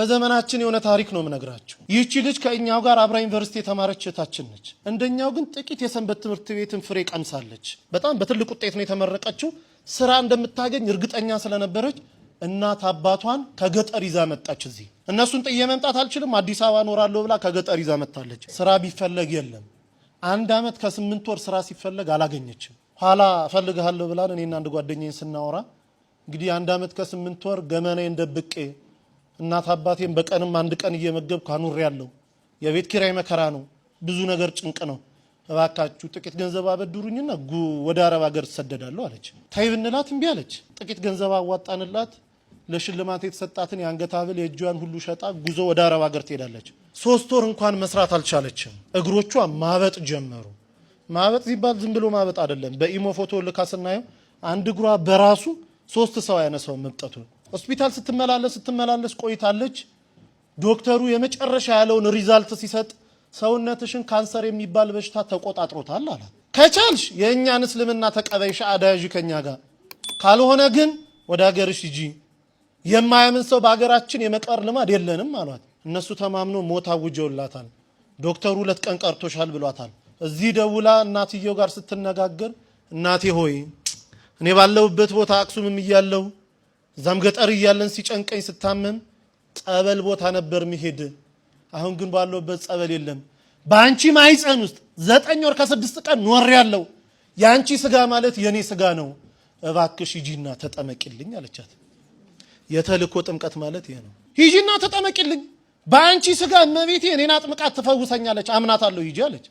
በዘመናችን የሆነ ታሪክ ነው የምነግራችሁ። ይህች ልጅ ከእኛው ጋር አብራ ዩኒቨርሲቲ የተማረች እህታችን ነች። እንደኛው ግን ጥቂት የሰንበት ትምህርት ቤትን ፍሬ ቀምሳለች። በጣም በትልቅ ውጤት ነው የተመረቀችው። ስራ እንደምታገኝ እርግጠኛ ስለነበረች እናት አባቷን ከገጠር ይዛ መጣች። እዚህ እነሱን ጥዬ መምጣት አልችልም፣ አዲስ አበባ ኖራለሁ ብላ ከገጠር ይዛ መጣለች። ስራ ቢፈለግ የለም። 1 ዓመት ከ8 ወር ስራ ሲፈለግ አላገኘችም። ኋላ እፈልግሃለሁ ብላን እኔና አንድ ጓደኛዬን ስናወራ እንግዲህ 1 ዓመት ከ8 ወር ገመናዬን ደብቄ እናት አባቴን በቀንም 1 ቀን እየመገብኩ አኑሬያለሁ። የቤት ኪራይ መከራ ነው፣ ብዙ ነገር ጭንቅ ነው። እባካችሁ ጥቂት ገንዘብ አበድሩኝና ወደ አረብ ሀገር ተሰደዳለሁ አለች። ታይ ብንላት እምቢ አለች። ጥቂት ገንዘብ አዋጣንላት። ለሽልማት የተሰጣትን የአንገት ሐብል የእጇን ሁሉ ሸጣ ጉዞ ወደ አረብ ሀገር ትሄዳለች። 3 ወር እንኳን መስራት አልቻለችም። እግሮቿ ማበጥ ጀመሩ። ማበጥ ሲባል ዝም ብሎ ማበጥ አይደለም። በኢሞ ፎቶ ልካ ስናየው አንድ እግሯ በራሱ 3 ሰው ያነሳው መብጠቱ። ሆስፒታል ስትመላለስ ቆይታለች። ዶክተሩ የመጨረሻ ያለውን ሪዛልት ሲሰጥ ሰውነትሽን ካንሰር የሚባል በሽታ ተቆጣጥሮታል አላት። ከቻልሽ የእኛን እስልምና ተቀበይሽ አዳያዥ ከኛ ጋር፣ ካልሆነ ግን ወደ ሀገርሽ ሂጂ። የማያምን ሰው በሀገራችን የመቀር ልማድ የለንም አሏት። እነሱ ተማምኖ ሞት አውጀውላታል። ዶክተሩ 2 ቀን ቀርቶሻል ብሏታል። እዚህ ደውላ እናትየው ጋር ስትነጋገር እናቴ ሆይ እኔ ባለሁበት ቦታ አክሱምም እያለሁ እዛም ገጠር እያለን ሲጨንቀኝ ስታመም ጸበል ቦታ ነበር መሄድ። አሁን ግን ባለሁበት ጸበል የለም። በአንቺ ማይፀን ውስጥ 9 ወር ከ6 ቀን ኖሬያለሁ። ያንቺ ስጋ ማለት የኔ ስጋ ነው። እባክሽ ሂጂና ተጠመቂልኝ አለቻት። የተልኮ ጥምቀት ማለት ይሄ ነው። ሂጂና ተጠመቂልኝ፣ በአንቺ ስጋ እመቤቴ እኔን አጥምቃት ትፈውሰኛለች፣ አምናታለሁ፣ ሂጂ አለች።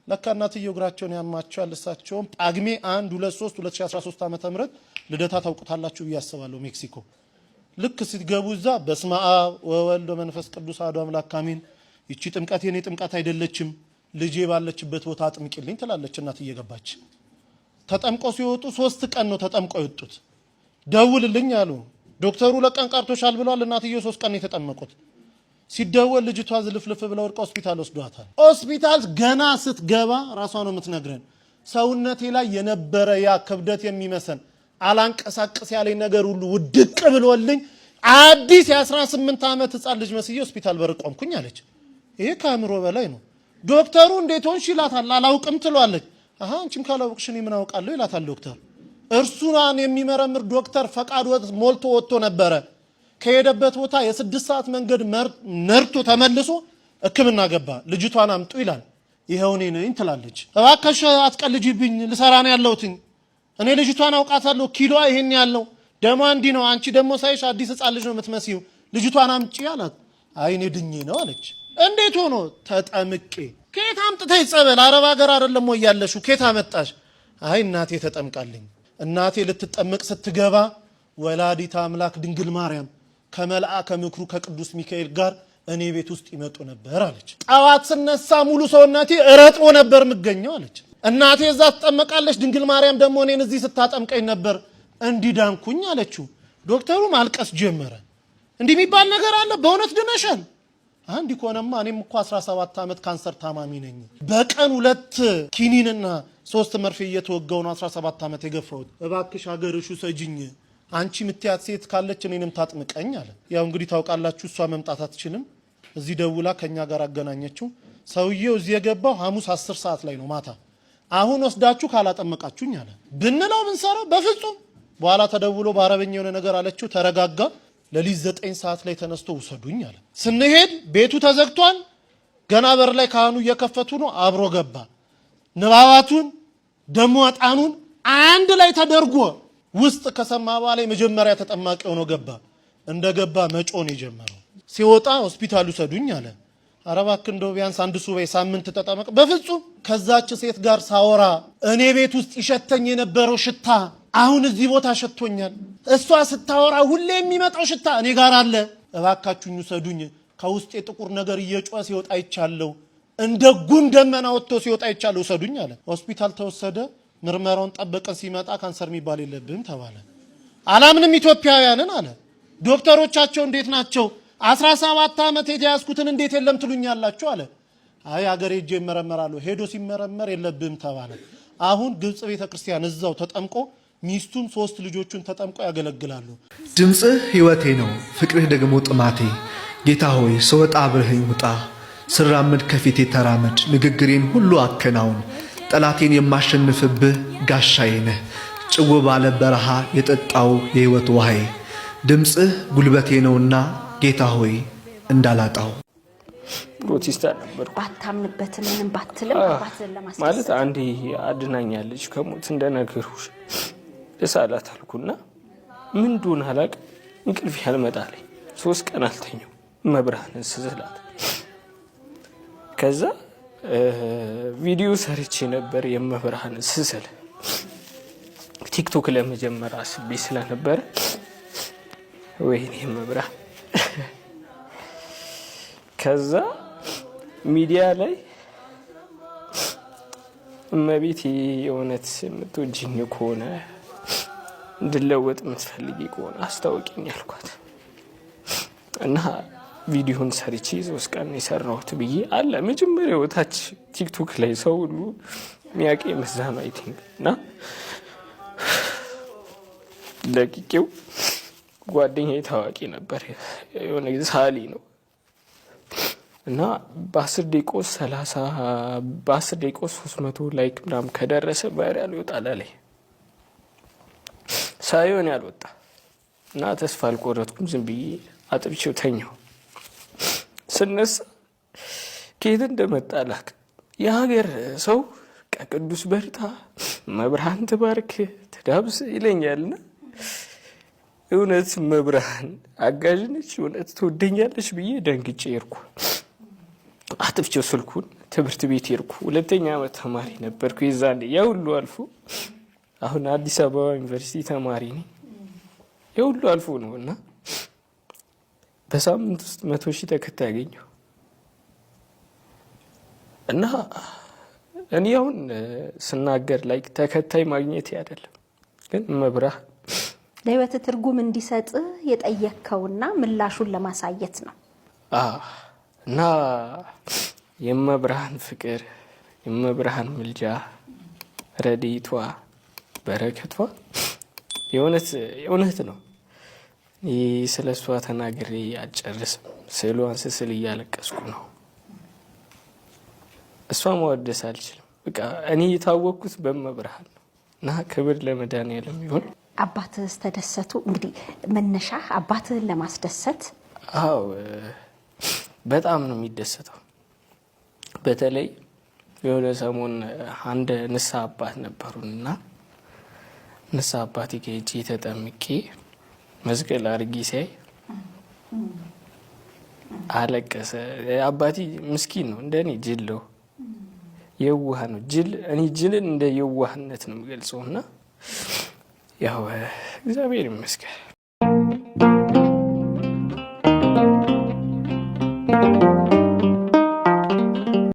ለካ እናትየው እግራቸውን ያማቸዋል። እሳቸውም ጳጉሜ 1 2 3 2013 ዓ.ም ልደታ ታውቁታላችሁ ብዬ አስባለሁ። ሜክሲኮ ልክ ስትገቡ እዛ በስመ አብ ወወልድ ወመንፈስ ቅዱስ አሐዱ አምላክ አሜን፣ ይቺ ጥምቀት የኔ ጥምቀት አይደለችም፣ ልጄ ባለችበት ቦታ አጥምቂልኝ ትላለች እናት እየገባች። ተጠምቆ ሲወጡ 3 ቀን ነው ተጠምቆ የወጡት። ደውልልኝ አሉ ዶክተሩ። 2 ቀን ቀርቶሻል ብለዋል። እናትየው 3 ቀን የተጠመቁት። ሲደወል ልጅቷ ዝልፍልፍ ብላ ወድቃ ሆስፒታል ወስዷታል። ሆስፒታል ገና ስትገባ ራሷ ነው የምትነግረን፣ ሰውነቴ ላይ የነበረ ያ ክብደት የሚመሰን አላንቀሳቀስ ያለኝ ነገር ሁሉ ውድቅ ብሎልኝ አዲስ የ18 ዓመት ህፃን ልጅ መስዬ ሆስፒታል በር ቆምኩኝ አለች። ይሄ ከአእምሮ በላይ ነው። ዶክተሩ እንዴት ሆንሽ ይላታል። አላውቅም ትሏለች። አንቺም ካላወቅሽ እኔ ምን አውቃለሁ ይላታል ዶክተር። እርሱን የሚመረምር ዶክተር ፈቃድ ሞልቶ ወጥቶ ነበረ። ከሄደበት ቦታ የ6 ሰዓት መንገድ ነርቶ ተመልሶ ሕክምና ገባ። ልጅቷን አምጡ ይላል። ይሄው እኔ ነኝ ትላለች። እባክሽ አትቀልጂብኝ፣ ልሰራ ነው ያለሁት። እኔ ልጅቷን አውቃታለሁ፣ ኪሎዋ ይሄን ያለው ደሟ እንዲህ ነው። አንቺ ደግሞ ሳይሽ አዲስ ህፃን ልጅ ነው የምትመስዪው፣ ልጅቷን አምጪ አላት። አይ እኔ ድኜ ነው አለች። እንዴት ሆኖ? ተጠምቄ። ከየት አምጥተሽ ጸበል? አረብ ሀገር አይደለም ወይ ያለሽው? ከየት አመጣሽ? አይ እናቴ ተጠምቃልኝ። እናቴ ልትጠመቅ ስትገባ ወላዲተ አምላክ ድንግል ማርያም ከመልአከ ምክሩ ከቅዱስ ሚካኤል ጋር እኔ ቤት ውስጥ ይመጡ ነበር አለች። ጠዋት ስነሳ ሙሉ ሰውነቴ ረጥቦ ነበር የምገኘው አለች። እናቴ እዛ ትጠመቃለች፣ ድንግል ማርያም ደግሞ እኔን እዚህ ስታጠምቀኝ ነበር እንዲዳንኩኝ አለችው። ዶክተሩ ማልቀስ ጀመረ። እንዲህ የሚባል ነገር አለ? በእውነት ድነሻል? አንድ ከሆነማ እኔም እኮ 17 ዓመት ካንሰር ታማሚ ነኝ። በቀን 2 ኪኒንና 3 መርፌ እየተወጋው ነው 17 ዓመት የገፋሁት። እባክሽ ሀገርሹ ሰጂኝ፣ አንቺ ምትያት ሴት ካለች እኔንም ታጥምቀኝ አለ። ያው እንግዲህ ታውቃላችሁ፣ እሷ መምጣት አትችልም። እዚህ ደውላ ከኛ ጋር አገናኘችው። ሰውዬው እዚህ የገባው ሐሙስ 10 ሰዓት ላይ ነው ማታ። አሁን ወስዳችሁ ካላጠመቃችሁኝ አለ። ብንለው ብንሰራው በፍጹም። በኋላ ተደውሎ በአረበኛ የሆነ ነገር አለችው። ተረጋጋ። ለሊት 9 ሰዓት ላይ ተነስቶ ውሰዱኝ አለ። ስንሄድ ቤቱ ተዘግቷል። ገና በር ላይ ካህኑ እየከፈቱ ነው። አብሮ ገባ። ንባባቱን ደሞ አጣኑን አንድ ላይ ተደርጎ ውስጥ ከሰማ በኋላ መጀመሪያ ተጠማቂ ሆኖ ገባ። እንደገባ መጮን የጀመረው ሲወጣ ሆስፒታል ውሰዱኝ አለ። አረባክ እንደው ቢያንስ 1 ሱባኤ ሳምንት ተጠመቅ። በፍጹም። ከዛች ሴት ጋር ሳወራ እኔ ቤት ውስጥ ይሸተኝ የነበረው ሽታ አሁን እዚህ ቦታ ሸቶኛል። እሷ ስታወራ ሁሌ የሚመጣው ሽታ እኔ ጋር አለ። እባካችሁኝ ውሰዱኝ። ከውስጥ የጥቁር ነገር እየጮኸ ሲወጣ ይቻለው፣ እንደ ጉም ደመና ወጥቶ ሲወጣ ይቻለው፣ ውሰዱኝ አለ። ሆስፒታል ተወሰደ። ምርመራውን ጠበቀን። ሲመጣ ካንሰር የሚባል የለብህም ተባለ። አላምንም ኢትዮጵያውያንን አለ። ዶክተሮቻቸው እንዴት ናቸው? 17 ዓመት የተያዝኩትን እንዴት የለም ትሉኛላችሁ አለ። አይ አገሬ ሄጄ ይመረመራሉ። ሄዶ ሲመረመር የለብህም ተባለ። አሁን ግብጽ ቤተክርስቲያን እዛው ተጠምቆ ሚስቱም 3 ልጆቹን ተጠምቆ ያገለግላሉ። ድምጽህ ሕይወቴ ነው ፍቅርህ ደግሞ ጥማቴ ጌታ ሆይ ስወጣ አብረኸኝ ውጣ ስራመድ ከፊቴ ተራመድ ንግግሬን ሁሉ አከናውን ጠላቴን የማሸንፍብህ ጋሻዬ ነህ ጭው ባለ በረሃ የጠጣው የሕይወት ውሃዬ ድምጽህ ጉልበቴ ነውና ጌታ ሆይ እንዳላጣው። ፕሮቴስታንት ነበር ባታምንበት ምንም ባትልም አባትን ለማስደሰት ማለት አንዴ አድናኛለች ከሞት እንደነገሩሽ እሳላት አልኩና ምን እንደሆነ አላቅ እንቅልፍ ያልመጣለኝ 3 ቀን አልተኛው መብራህን ስዝላት ከዛ ቪዲዮ ሰርቼ ነበር የመብራህን ስዝል ቲክቶክ ለመጀመር አስቤ ስለነበር ወይኔ መብራህ ከዛ ሚዲያ ላይ እመቤቴ የእውነት የምትወጂኝ ከሆነ እንድለወጥ የምትፈልጊ ከሆነ አስታውቂኝ አልኳት እና ቪዲዮን ሰርቼ 3 ቀን የሰራሁት ብዬ አለ መጀመሪያው ታች ቲክቶክ ላይ ሰው ሁሉ ሚያቄ መዛም አይ ቲንክ እና ለቂቄው ጓደኛዬ ታዋቂ ነበር የሆነ ሳሊ ነው እና በ10 ደቂቃ 30 በ10 ደቂቃ 300 ላይክ ምናምን ከደረሰ ቫይራል ይወጣል አለ ሳይሆን ያልወጣ እና ተስፋ አልቆረጥኩም ዝም ብዬ አጥብቼው ተኛው ስነሳ ከየት እንደመጣ ላክ የሀገር ሰው ቅዱስ በርታ መብርሃን ትባርክ ትዳብስ ይለኛልና እውነት መብርሃን አጋዥነች እውነት ትወደኛለች ብዬ ደንግጬ ሄድኩ አጥብቼው ስልኩን ትምህርት ቤት ሄድኩ 2ኛ ዓመት ተማሪ ነበርኩ የዛኔ ያ ሁሉ አልፎ አሁን አዲስ አበባ ዩኒቨርሲቲ ተማሪ ነኝ ያ ሁሉ አልፎ ነውና በሳምንት ውስጥ 100,000 ተከታይ ያገኘው እና እኔ አሁን ስናገር ላይክ ተከታይ ማግኘት አይደለም ግን መብራህ ለህይወት ትርጉም እንዲሰጥ የጠየከውና ምላሹን ለማሳየት ነው እና የመብራህን ፍቅር የመብራህን ምልጃ ረዲቷ በረከቷ የእውነት ነው ስለሷ ተናግሬ አልጨርስም ስዕሏን ስስል እያለቀስኩ ነው እሷ ማወደስ አልችልም በቃ እኔ የታወቅኩት በመብራህን እና ክብር ለመድኃኒዓለም ይሁን አባትህ ተደሰቱ እንግዲህ መነሻህ አባትህን ለማስደሰት አዎ በጣም ነው የሚደሰተው በተለይ የሆነ ሰሞን አንድ ንስሐ አባት ነበሩና ንስሐ አባቴ ከእጄ ተጠምቄ መስቀል አድርጌ ሲያይ አለቀሰ አባቴ ምስኪን ነው እንደኔ ጅል ነው የዋህ ነው ጅል እኔ ጅልን እንደ የዋህነት ነው የምገልጸውና ያው እግዚአብሔር ይመስገን